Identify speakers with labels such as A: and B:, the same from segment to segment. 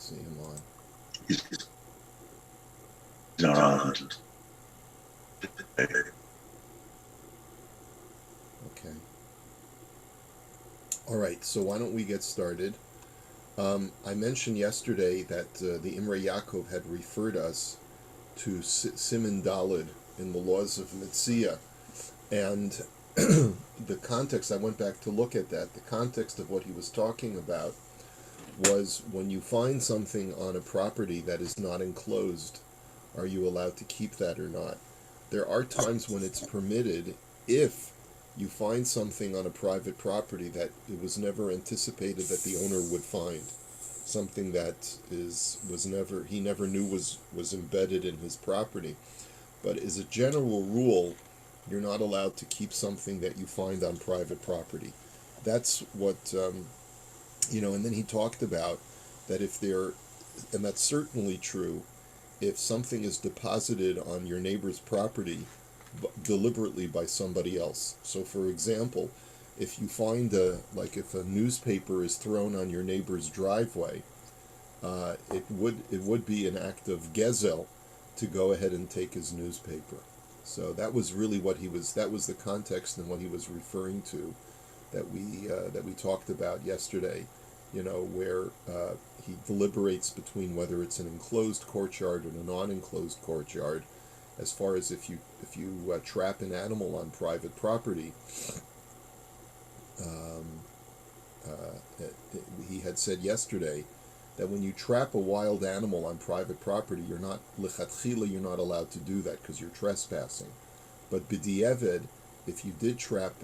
A: see him on.
B: He's not on today.
A: Okay. All right, so why don't we get started? I mentioned yesterday that the Imrei Yaakov had referred us to Siman Dalid in the laws of Mitzia. And the context, I went back to look at that. The context of what he was talking about was when you find something on a property that is not enclosed, are you allowed to keep that or not? There are times when it's permitted if you find something on a private property that it was never anticipated that the owner would find. Something that he never knew was embedded in his property. But as a general rule, you're not allowed to keep something that you find on private property. That's what and then he talked about that and that's certainly true, if something is deposited on your neighbor's property deliberately by somebody else. So, for example, if you find if a newspaper is thrown on your neighbor's driveway, it would be an act of gezel to go ahead and take his newspaper. So that was really that was the context and what he was referring to that we talked about yesterday, where he deliberates between whether it's an enclosed courtyard and a non-enclosed courtyard, as far as if you trap an animal on private property. Um, he had said yesterday that when you trap a wild animal on private property, you're not allowed to do that because you're trespassing. But b'di'eved, if you did trap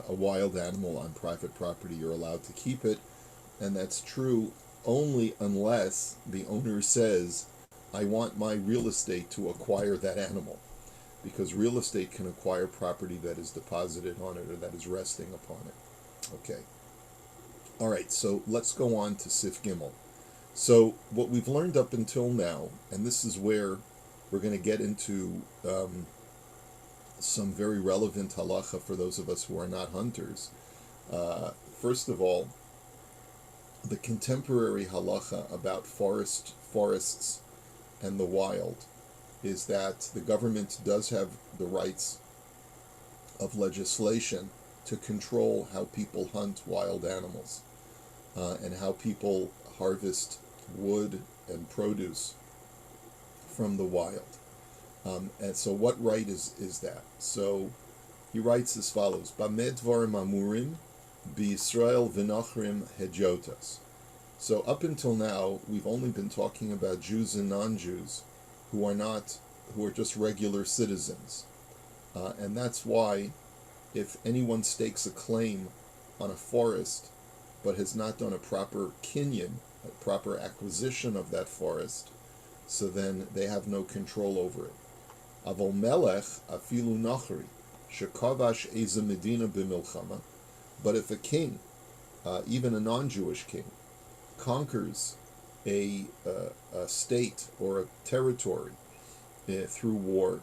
A: a wild animal on private property, you're allowed to keep it, and that's true only unless the owner says, I want my real estate to acquire that animal, because real estate can acquire property that is deposited on it or that is resting upon it. Okay. All right, so let's go on to Sif Gimel. So what we've learned up until now, and this is where we're going to get into some very relevant halacha for those of us who are not hunters. First of all, the contemporary halacha about forests and the wild is that the government does have the rights of legislation to control how people hunt wild animals and how people harvest wood and produce from the wild. And so what right is that? So he writes as follows: Bamed dvarim amurim b'Yisrael v'nachrim hejotas. So up until now, we've only been talking about Jews and non-Jews who are just regular citizens. And that's why if anyone stakes a claim on a forest but has not done a proper kinyan, a proper acquisition of that forest, so then they have no control over it. Avol melech afilu nachri shekavash eza medina b'milchama. But if a king, even a non-Jewish king, conquers a state or a territory through war,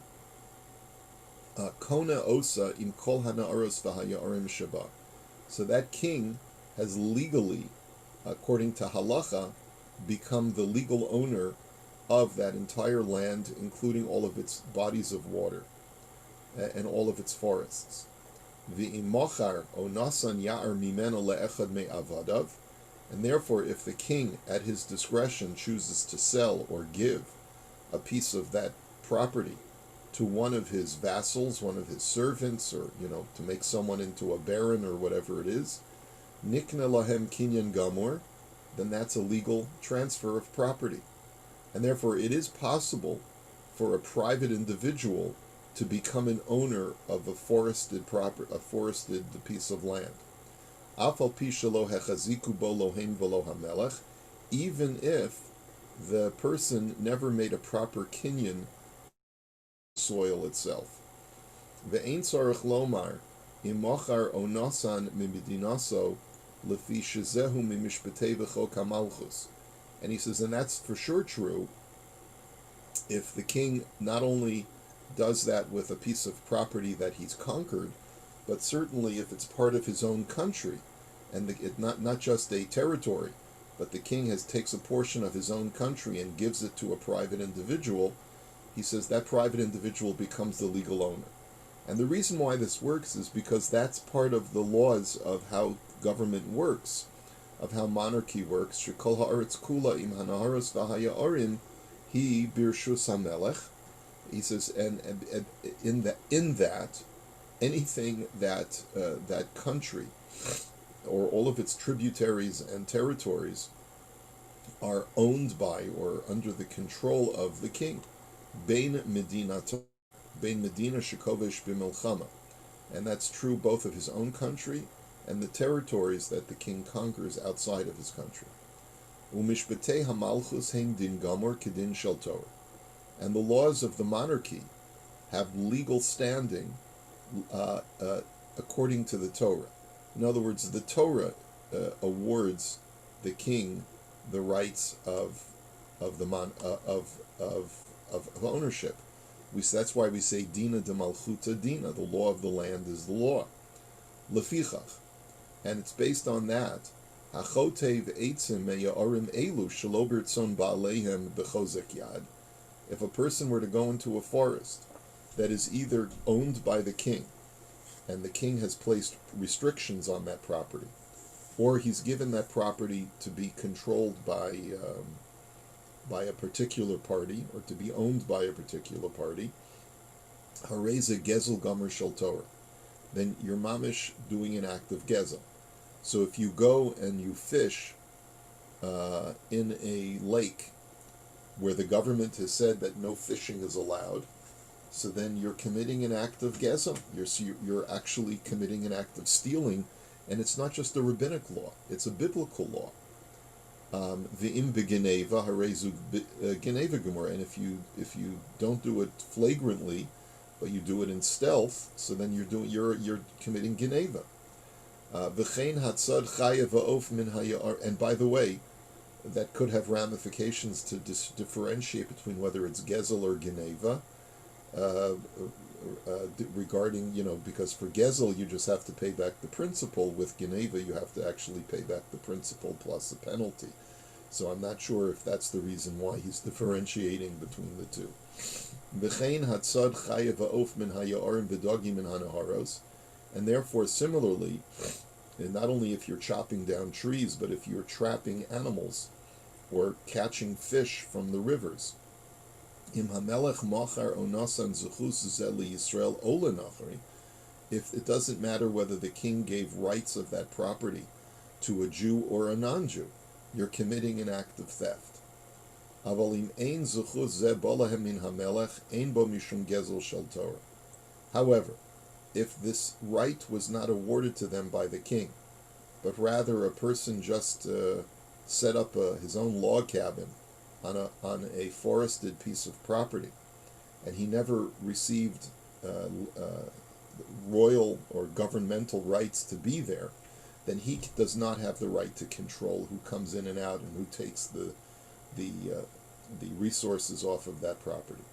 A: kona osa im kol hana'aros v'hayarim shaba. So that king has legally, according to halacha, become the legal owner of that entire land, including all of its bodies of water and all of its forests. V'im mochar o nasan ya'ar mimena le'echad me'avadav. And therefore, if the king, at his discretion, chooses to sell or give a piece of that property to one of his vassals, one of his servants, or, to make someone into a baron or whatever it is, nikna lahem kinyan gamor, then that's a legal transfer of property. And therefore, it is possible for a private individual to become an owner of a forested piece of land. Even if the person never made a proper kinyan soil itself. Ve'ein tzarich lomar im mochar onasan mimidinaso lefi shezehu mimishpatei v'chok hamalchus. And he says, and that's for sure true if the king not only does that with a piece of property that he's conquered, but certainly if it's part of his own country, and not just a territory, but the king takes a portion of his own country and gives it to a private individual, he says that private individual becomes the legal owner. And the reason why this works is because that's part of the laws of how government works, of how monarchy works. Shekol haaretz kula im hanaharos v'hayaorim hi birshus hamelech. He says, and in that anything that that country or all of its tributaries and territories are owned by or under the control of the king. Bein Medina shekovesh b'milchama, and that's true both of his own country and the territories that the king conquers outside of his country. Umishpatei hamalchus hein din gamor kedin shel Torah, and the laws of the monarchy have legal standing according to the Torah. In other words, the Torah awards the king the rights of ownership. That's why we say Dina de Malchuta Dina. The law of the land is the law. Lefichach, and it's based on that. Hachotev eitzim meyaorim elu shelo b'rtzon ba'aleihem b'chozek yad. If a person were to go into a forest that is either owned by the king, and the king has placed restrictions on that property, or he's given that property to be controlled by a particular party, or to be owned by a particular party, hareza gezel gomer shel Torah, then you're mamish doing an act of gezel. So if you go and you fish in a lake where the government has said that no fishing is allowed, so then you're committing an act of gezel. You're actually committing an act of stealing, and it's not just a rabbinic law; it's a biblical law. V'im begeneva harezu geneva gemur, and if you don't do it flagrantly, but you do it in stealth, so then you're committing geneva. V'chein hatzad chayav va'of min hayar, and by the way, that could have ramifications to differentiate between whether it's gezel or geneva. Regarding, because for gezel you just have to pay back the principal. With geneva you have to actually pay back the principal plus a penalty. So I'm not sure if that's the reason why he's differentiating between the two. V'chein hatzad chayav va'of min hayarim v'dogim min hanaharos, and therefore similarly, and not only if you're chopping down trees, but if you're trapping animals or catching fish from the rivers. Im hamelech machar onasan zuchus zeli Yisrael ola nachari, if it doesn't matter whether the king gave rights of that property to a Jew or a non-Jew, you're committing an act of theft. Aval im ein zuchus ze bolahem min hamelech ein bo mishum gezel shel Torah. However, if this right was not awarded to them by the king, but rather a person just set up his own log cabin on a forested piece of property, and he never received royal or governmental rights to be there, then he does not have the right to control who comes in and out and who takes the resources off of that property.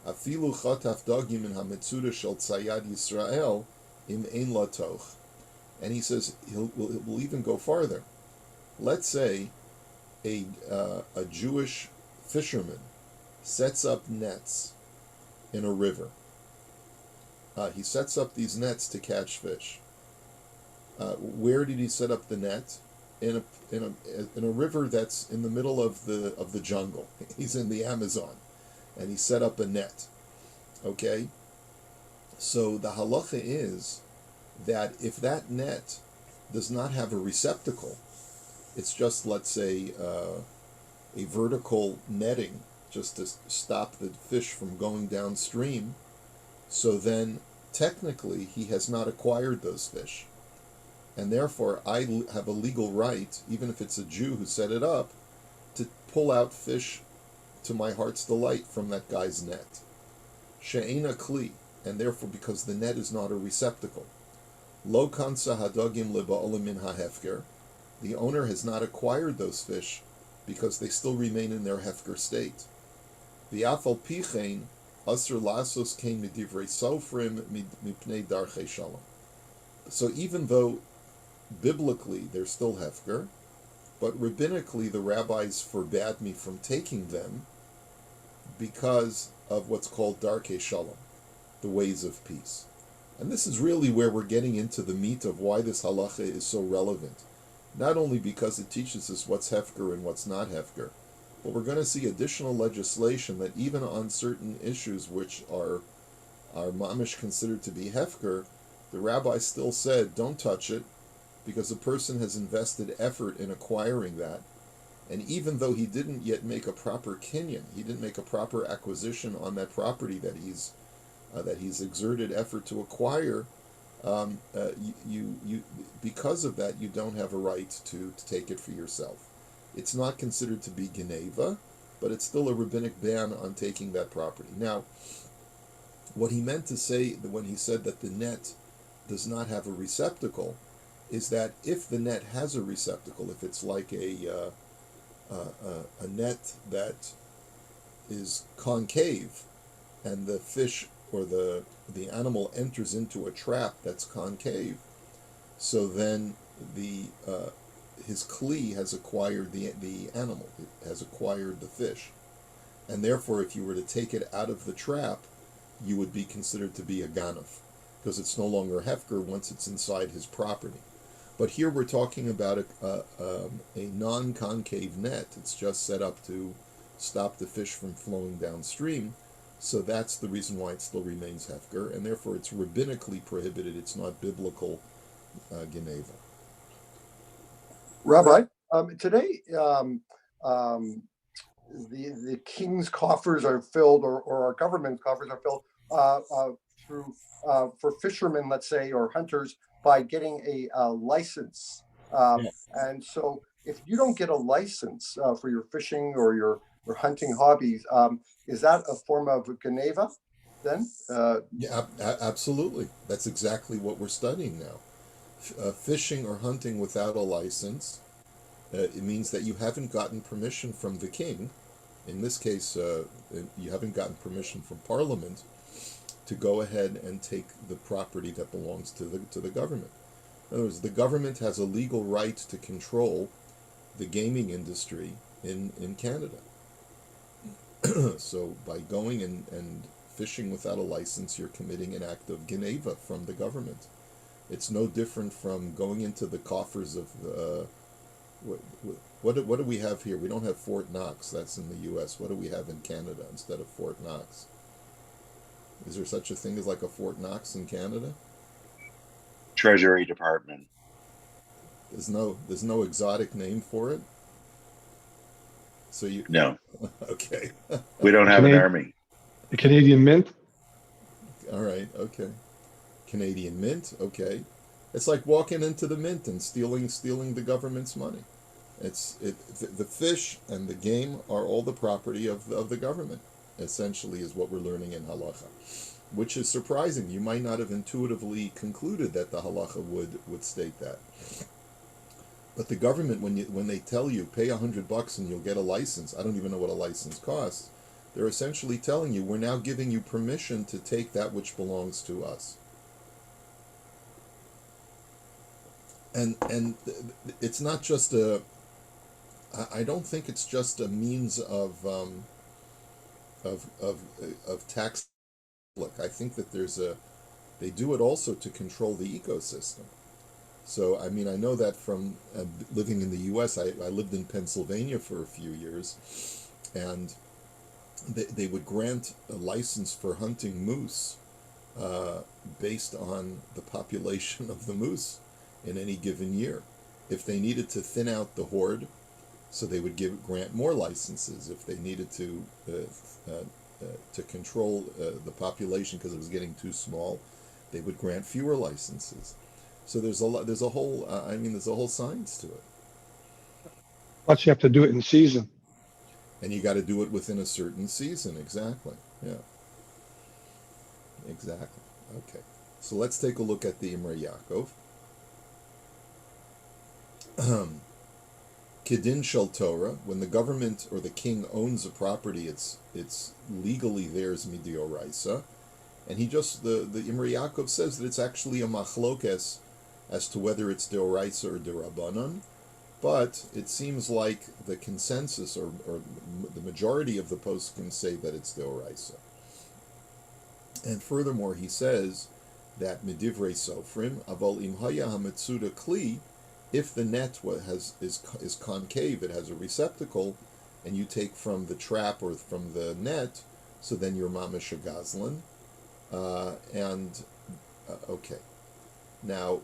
A: Afilu chataf dagim in hametzuda shel tzayad Yisrael im ein latoch, and he says we'll even go farther. Let's say a Jewish fisherman sets up nets in a river. He sets up these nets to catch fish. Where did he set up the net? In a river that's in the middle of the jungle. He's in the Amazon, and he set up a net. Okay? So the halacha is that if that net does not have a receptacle, it's just, let's say, a vertical netting just to stop the fish from going downstream, so then technically he has not acquired those fish. And therefore I have a legal right, even if it's a Jew who set it up, to pull out fish to my heart's delight from that guy's net. She'ena kli, and therefore because the net is not a receptacle. Lo kansa hadagim leba'olim min hahefker, the owner has not acquired those fish because they still remain in their hefker state. V'afal pichein asr lasos kein midivrei sofrim mipnei darchei shalom. So even though biblically they're still hefker, but rabbinically the rabbis forbade me from taking them because of what's called darkei shalom, the ways of peace. And this is really where we're getting into the meat of why this halacha is so relevant. Not only because it teaches us what's hefker and what's not hefker, but we're going to see additional legislation that even on certain issues which are mamish considered to be hefker, the rabbi still said, don't touch it, because a person has invested effort in acquiring that. And even though he didn't yet make a proper kinyan, he didn't make a proper acquisition on that property that he's exerted effort to acquire, you because of that you don't have a right to take it for yourself. It's not considered to be geneva, but it's still a rabbinic ban on taking that property. Now, what he meant to say when he said that the net does not have a receptacle is that if the net has a receptacle, if it's like a net that is concave, and the fish or the animal enters into a trap that's concave, so then his kli has acquired the animal, it has acquired the fish, and therefore if you were to take it out of the trap, you would be considered to be a ganaf, because it's no longer hefker once it's inside his property. But here we're talking about a non-concave net. It's just set up to stop the fish from flowing downstream. So that's the reason why it still remains hefker, and therefore it's rabbinically prohibited. It's not biblical geneva.
C: Rabbi, today the king's coffers are filled, or our government's coffers are filled through for fishermen, let's say, or hunters, by getting a license. And so if you don't get a license for your fishing or your hunting hobbies, is that a form of geneva then?
A: Yeah, absolutely. That's exactly what we're studying now. Fishing or hunting without a license, it means that you haven't gotten permission from the king. In this case, you haven't gotten permission from Parliament to go ahead and take the property that belongs to the government. In other words, the government has a legal right to control the gaming industry in Canada. So by going and fishing without a license, you're committing an act of geneva from the government. It's no different from going into the coffers of what do we have here? We don't have Fort Knox. That's in the U.S. What do we have in Canada instead of Fort Knox? Is there such a thing as like a Fort Knox in Canada?
B: Treasury Department.
A: There's no exotic name for it. So you
B: No.
A: Okay.
B: We don't have an army.
D: The Canadian Mint.
A: All right. Okay. Canadian Mint. Okay. It's like walking into the mint and stealing the government's money. The fish and the game are all the property of the government. Essentially, is what we're learning in halacha, which is surprising. You might not have intuitively concluded that the halacha would state that. But the government, when they tell you pay $100 and you'll get a license, I don't even know what a license costs. They're essentially telling you, we're now giving you permission to take that which belongs to us. And it's not just I don't think it's just a means of tax. Look, I think that they do it also to control the ecosystem. So, I mean, I know that from living in the U.S., I lived in Pennsylvania for a few years, and they would grant a license for hunting moose based on the population of the moose in any given year. If they needed to thin out the horde, so they would grant more licenses. If they needed to control the population because it was getting too small, they would grant fewer licenses. So there's a whole science to it.
D: Plus, you have to do it in season.
A: And you got to do it within a certain season. Exactly. Yeah. Exactly. Okay. So let's take a look at the Imrei Yaakov. Kedin shel Torah, when the government or the king owns a property, it's legally theirs midioraisa, and the Imrei Yaakov says that it's actually a machlokes as to whether it's deoraisa or derabbanan, But it seems like the consensus or the majority of the poskim say that it's deoraisa. And furthermore, he says that midivrei sofrim avol im haya hametzuda kli, if the net is concave, it has a receptacle, and you take from the trap or from the net, so then you're mamish a gazlan. Okay. Now,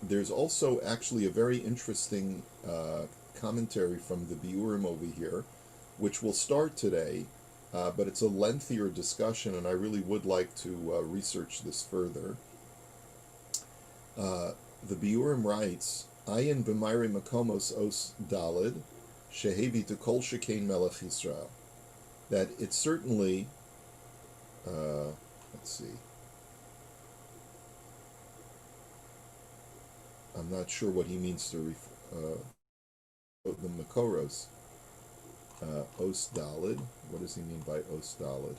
A: there's also actually a very interesting commentary from the Biurim over here, which will start today, but it's a lengthier discussion, and I really would like to research this further. The Biurim writes, Ayin b'mayri makomos os dalid, shehevi to kol shekain melech Yisrael. That it's certainly, let's see, I'm not sure what he means to the Makoros. Os Dalid. What does he mean by Os Dalid?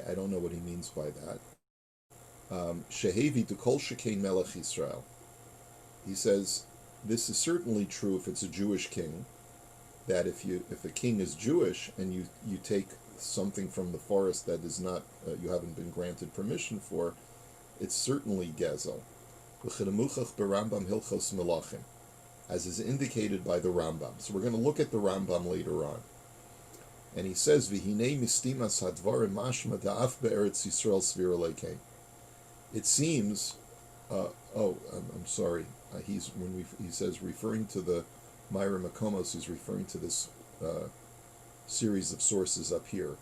A: I don't know what he means by that. Shehevi to kol shekain melech Yisrael. He says this is certainly true if it's a Jewish king. That if a king is Jewish and you take something from the forest that is not you haven't been granted permission for, it's certainly gezel. Hilchos melachim, as is indicated by the Rambam. So we're going to look at the Rambam later on. And he says, V'hinei mistimas hadvarim mashma da'af be'eretz Yisrael svira lekein. It seems, I'm sorry, he says, referring to the Myra Makomos, he's referring to this series of sources up here,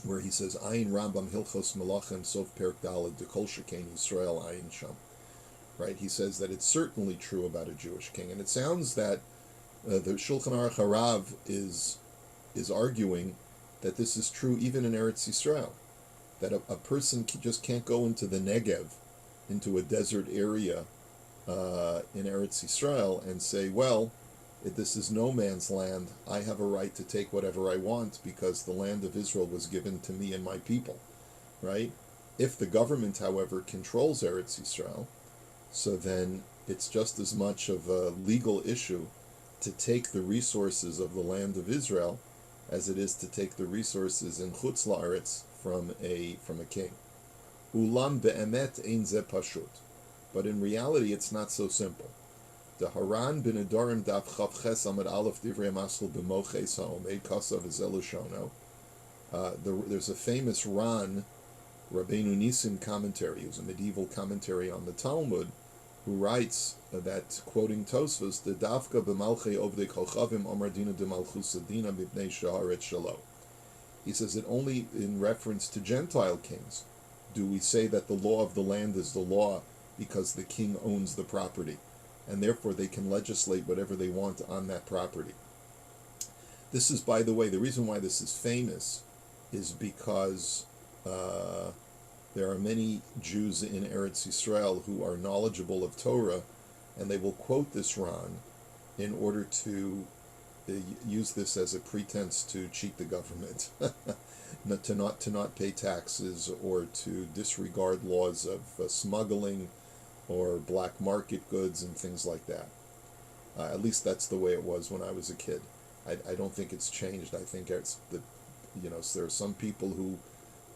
A: where he says, Ayin Rambam Hilchos Melachim Sof Perk Daled Dekol Shekain Yisrael Ayin Sham. Right? He says that it's certainly true about a Jewish king, and it sounds that the Shulchan Aruch Harav is arguing that this is true even in Eretz Yisrael, that a person just can't go into the Negev, into a desert area in Eretz Yisrael, and say, well, this is no man's land. I have a right to take whatever I want because the land of Israel was given to me and my people, right? If the government, however, controls Eretz Yisrael, so then it's just as much of a legal issue to take the resources of the land of Israel as it is to take the resources in Chutz La'aretz from a king. Ulam be'emet ein ze pashut. But in reality, it's not so simple. The Haran bin Adorim daf chav ches amad aleph divrei masl b'moches ha'omed kasav ezelushono. There's a famous Ran, Rabbeinu Nisim commentary, who's a medieval commentary on the Talmud, who writes that, quoting Tosfos, the Dafka b'malchei ovdei kochavim omar dina de malchusa dina b'bnei shaharet shalo. He says that only in reference to Gentile kings do we say that the law of the land is the law because the king owns the property, and therefore they can legislate whatever they want on that property. This is, by the way, the reason why this is famous is because there are many Jews in Eretz Yisrael who are knowledgeable of Torah, and they will quote this Ran in order to use this as a pretense to cheat the government, to not pay taxes, or to disregard laws of smuggling or black market goods and things like that. At least that's the way it was when I was a kid. I don't think it's changed. I think it's there are some people who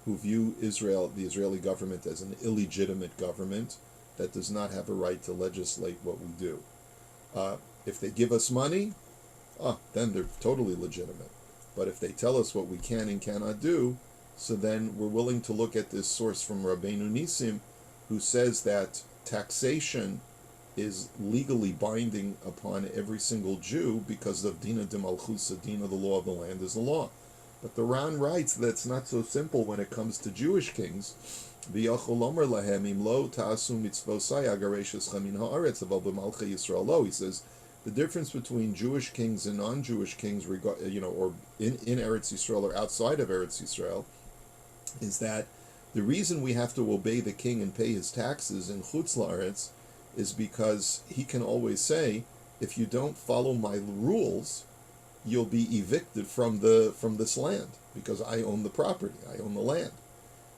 A: view Israel, the Israeli government, as an illegitimate government that does not have a right to legislate what we do. If they give us money, then they're totally legitimate. But if they tell us what we can and cannot do, so then we're willing to look at this source from Rabbeinu Nisim, who says that taxation is legally binding upon every single Jew because of Dina de Malchusa, Dina, the law of the land is the law. But the Ran writes that it's not so simple when it comes to Jewish kings. He says the difference between Jewish kings and non-Jewish kings, or in Eretz Yisrael or outside of Eretz Yisrael, is that the reason we have to obey the king and pay his taxes in Chutz La'aretz is because he can always say, if you don't follow my rules, you'll be evicted from this land because I own the property, I own the land.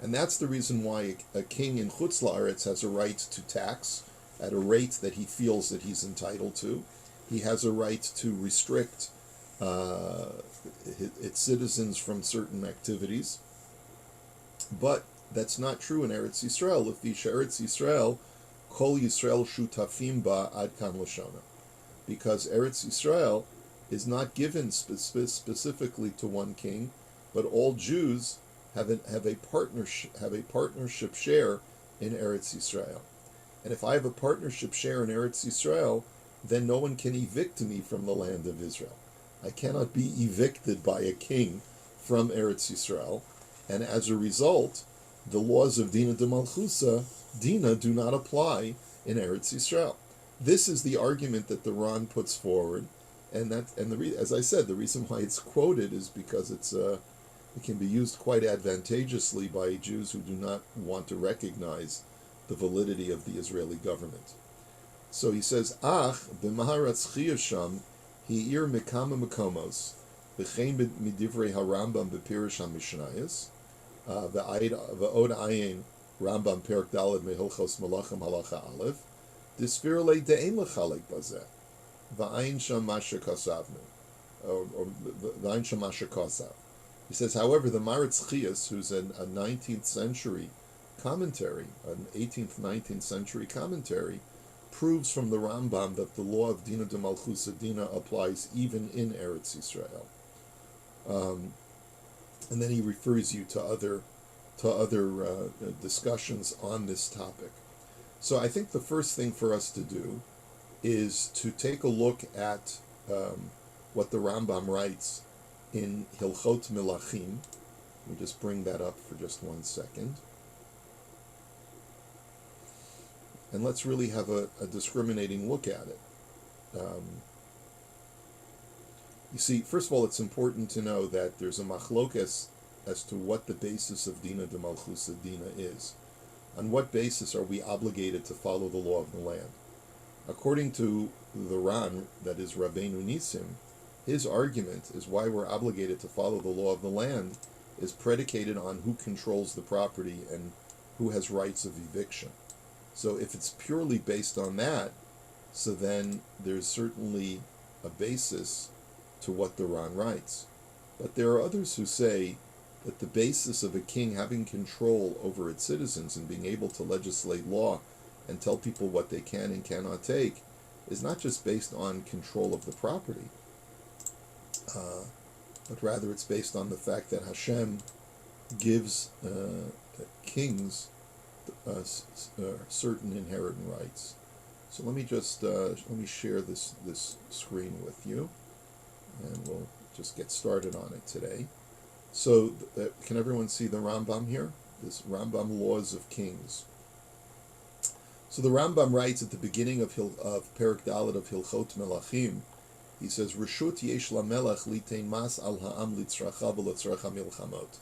A: And that's the reason why a king in Chutz La'aretz has a right to tax at a rate that he feels that he's entitled to. He has a right to restrict its citizens from certain activities. But that's not true in Eretz Yisrael. Lefi Eretz Yisrael, Kol Yisrael Shutafim Ba Ad Kan Lashona. Because Eretz Yisrael is not given specifically to one king, but all Jews have a partnership share in Eretz Yisrael. And if I have a partnership share in Eretz Yisrael, then no one can evict me from the land of Israel. I cannot be evicted by a king from Eretz Yisrael, and as a result, the laws of Dina de Malchusa, Dina, do not apply in Eretz Yisrael. This is the argument that the Ran puts forward, as I said, the reason why it's quoted is because it can be used quite advantageously by Jews who do not want to recognize the validity of the Israeli government. So he says, Ach, b'maharatz chiyasham, hi'ir mekama mekomos, v'chein midivrei harambam b'pirish hamishnayos, v'od ayin Rambam perak daled mehilchos malachim halacha aleph, disfir le de'en lechalek bazeh, v'ayin sham masha kasavnu, or v'ayin sham masha kasav. He says, however, the Maritz Chias, who's a 19th century commentary, an 18th, 19th century commentary, proves from the Rambam that the law of Dina de Malchusa Dina applies even in Eretz Yisrael. And then he refers you to other discussions on this topic. So I think the first thing for us to do is to take a look at what the Rambam writes in Hilchot Melachim. Let me just bring that up for just 1 second. And let's really have a discriminating look at it. You see, first of all, it's important to know that there's a machlokes as to what the basis of Dina de Malchusa Dina is. On what basis are we obligated to follow the law of the land? According to the Ran, that is Rabbeinu Nisim, his argument is why we're obligated to follow the law of the land is predicated on who controls the property and who has rights of eviction. So if it's purely based on that, so then there's certainly a basis to what the Ran writes. But there are others who say that the basis of a king having control over its citizens and being able to legislate law and tell people what they can and cannot take is not just based on control of the property, but rather it's based on the fact that Hashem gives kings certain inherent rights. So let me just let me share this screen with you, and we'll just get started on it today. So can everyone see the Rambam here? This Rambam Laws of Kings. So the Rambam writes at the beginning of Perak Dalet of Hilchot Melachim. He says, "Reshut yesh lamelech litein mas al ha'am litzracha v'litzracha milchamot."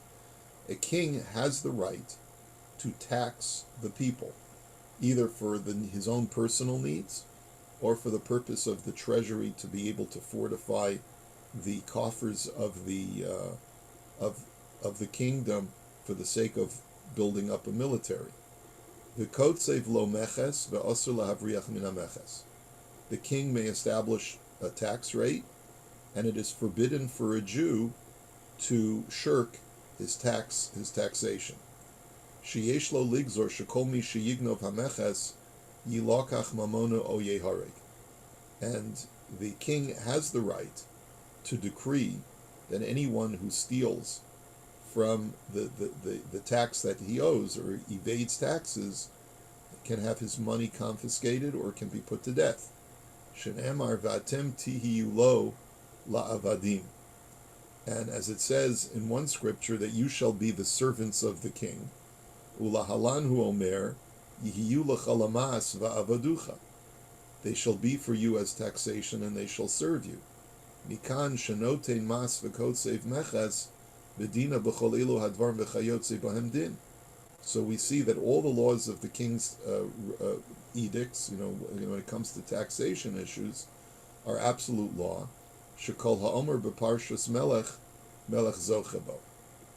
A: A king has the right to tax the people, either for his own personal needs, or for the purpose of the treasury to be able to fortify the coffers of the kingdom for the sake of building up a military. V'kotzev lo meches ve'osur lahavriach min hameches. The king may establish a tax rate, and it is forbidden for a Jew to shirk his taxation. Sheyesh lo ligzor shekol mi sheyignov hameches yilakach mamona o yehareg. And the king has the right to decree that anyone who steals from the tax that he owes or evades taxes can have his money confiscated or can be put to death. Shenemar v'atem tihiyu lo la'avadim. And as it says in one scripture, that you shall be the servants of the king. Ulahalanhu omer yihiyu l'chalamas va'avaducha. They shall be for you as taxation, and they shall serve you. Mikan shenotein mas v'kotzev meches v'dina b'chol elu hadvar v'chayotze b'hem din. So we see that all the laws of the king's edicts, when it comes to taxation issues, are absolute law. Shekol ha'omer b'parshas melech zochebo.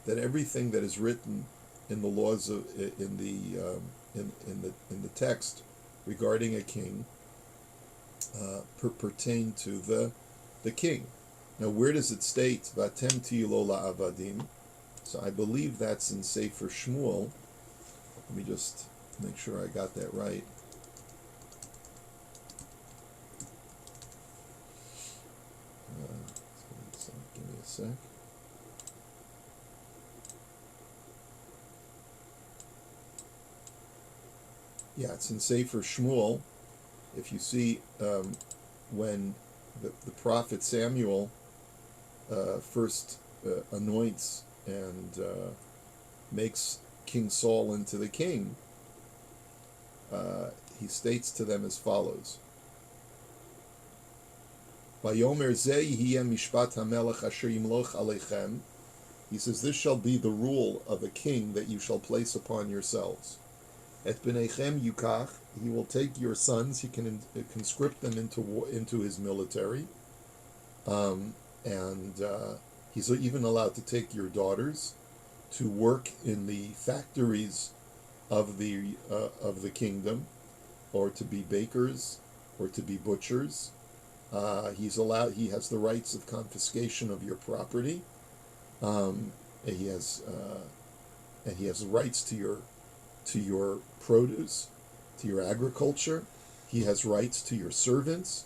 A: That everything that is written in the laws of in the text regarding a king pertain to the king. Now, where does it state "Vatem tilo la'avadim"? So I believe that's in Sefer Shmuel. Let me just make sure I got that right. Give me a sec. Yeah, it's in Sefer Shmuel. If you see when the prophet Samuel first anoints and makes King Saul into the king, he states to them as follows: Vayomer zeh yihiyeh mishpat hamelech asher yimloch aleichem. He says, this shall be the rule of a king that you shall place upon yourselves. Et b'neichem yukach, he will take your sons, he can conscript them into his military, and he's even allowed to take your daughters to work in the factories of the kingdom, or to be bakers, or to be butchers. He has the rights of confiscation of your property. He has rights to your produce, to your agriculture. He has rights to your servants.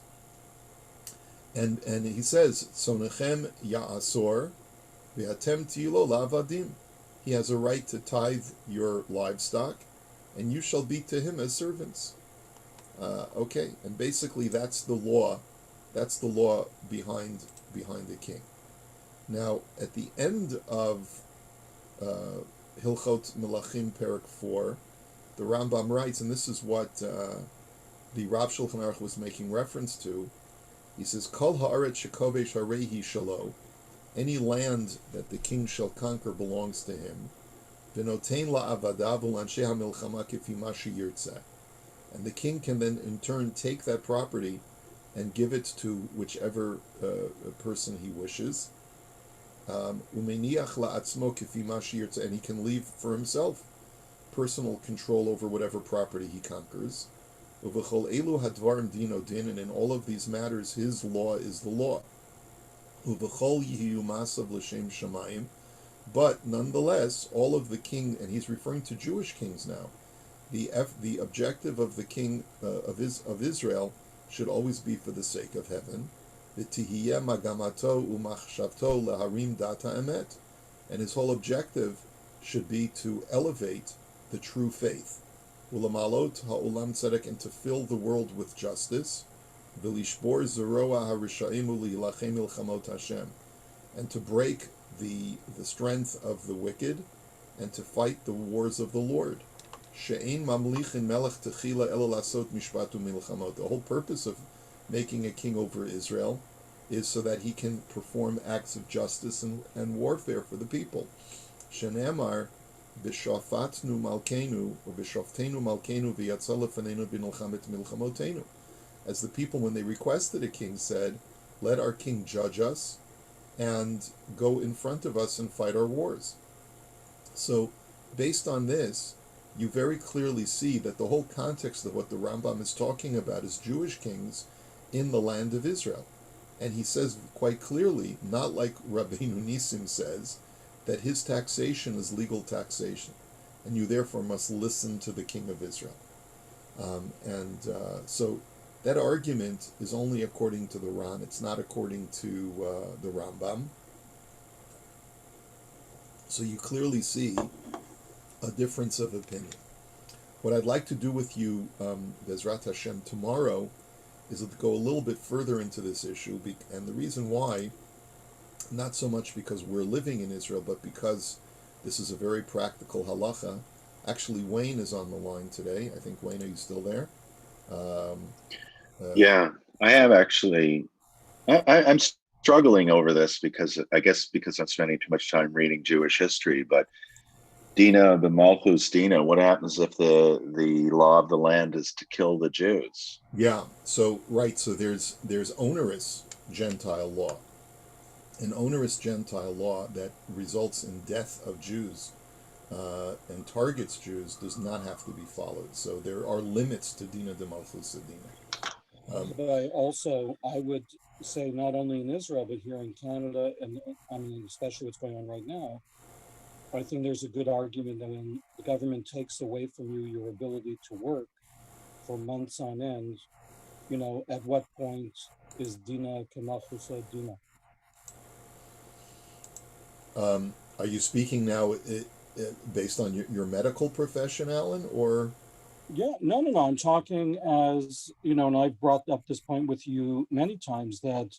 A: And he says, Sonechem ya'asor v'atem tilo la'avadim. He has a right to tithe your livestock, and you shall be to him as servants. Okay, and basically that's the law. That's the law behind the king. Now, at the end of Hilchot Melachim Perek 4, the Rambam writes, and this is what the Rav Shulchan Aruch was making reference to. He says, Kol ha'aretz shekovesh harehi shalo. Any land that the king shall conquer belongs to him. V'notein la'avadav u'lanshei ha'milchama kifi ma sheyirtzeh. And the king can then in turn take that property and give it to whichever person he wishes. And he can leave for himself personal control over whatever property he conquers. And in all of these matters, his law is the law. But nonetheless, all of the king, and he's referring to Jewish kings now, the objective of the king of Israel should always be for the sake of heaven. And his whole objective should be to elevate the true faith, and to fill the world with justice, and to break the strength of the wicked, and to fight the wars of the Lord. The whole purpose of making a king over Israel is so that he can perform acts of justice and warfare for the people. Shenemar b'shafatnu malkeinu or b'shaftenu malkeinu v'yatza lefanenu b'nilchamet milchamotenu. As the people, when they requested a king, said, "Let our king judge us and go in front of us and fight our wars." So, based on this, you very clearly see that the whole context of what the Rambam is talking about is Jewish kings in the land of Israel. And he says quite clearly, not like Rabbeinu Nisim says, that his taxation is legal taxation, and you therefore must listen to the king of Israel. So that argument is only according to the Ran. It's not according to the Rambam. So you clearly see a difference of opinion. What I'd like to do with you, Bezrat Hashem, tomorrow, is to go a little bit further into this issue, and the reason why, not so much because we're living in Israel, but because this is a very practical halacha. Actually, Wayne is on the line today. I think, Wayne, are you still there?
B: Yeah, I have actually. I'm struggling over this because I'm spending too much time reading Jewish history, but Dina, the Malchus Dina, what happens if the law of the land is to kill the Jews?
A: Yeah, so there's onerous Gentile law. An onerous Gentile law that results in death of Jews and targets Jews does not have to be followed. So there are limits to Dina de Malchus Dina.
E: But I would say not only in Israel, but here in Canada, and I mean, especially what's going on right now, I think there's a good argument that when the government takes away from you your ability to work for months on end, at what point is Dina Kemalchusa Dina?
A: Are you speaking now based on your medical profession, Alan, or?
E: Yeah, no. I'm talking as, and I've brought up this point with you many times that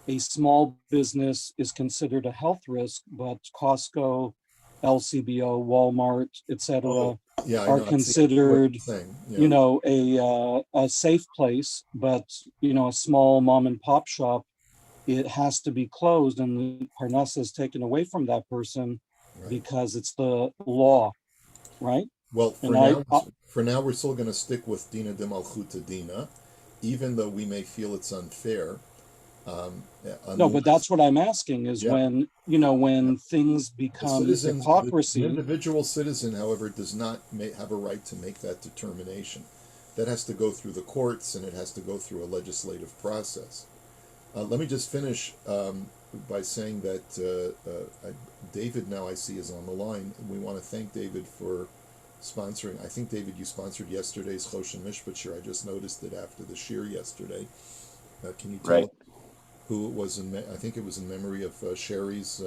E: a small business is considered a health risk, but Costco, LCBO, Walmart, etc.,
A: Yeah, I
E: are
A: know.
E: considered,
A: Yeah.
E: a safe place, but a small mom and pop shop, it has to be closed, and the parnasa is taken away from that person because it's the law, right?
A: Well,
E: And
A: for now, we're still going to stick with Dina de Malchuta Dina, even though we may feel it's unfair.
E: No, but that's what I'm asking is when things become hypocrisy.
A: An individual citizen, however, does not have a right to make that determination. That has to go through the courts, and it has to go through a legislative process. Let me just finish by saying that David, now I see, is on the line. We want to thank David for sponsoring. I think, David, you sponsored yesterday's Choshen Mishpat shir. I just noticed it after the shir yesterday. Can you tell us who it was? I think it was in memory of Sherry's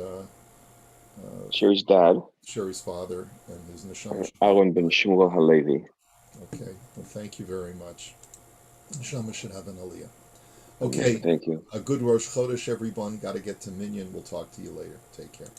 F: dad.
A: Sherry's father and his neshama.
F: Aaron ben Shmuel Halevi.
A: Okay. Well, thank you very much. Neshama should have an aliyah. Okay.
F: Thank you.
A: A good Rosh Chodesh, everyone. Got to get to Minyan. We'll talk to you later. Take care.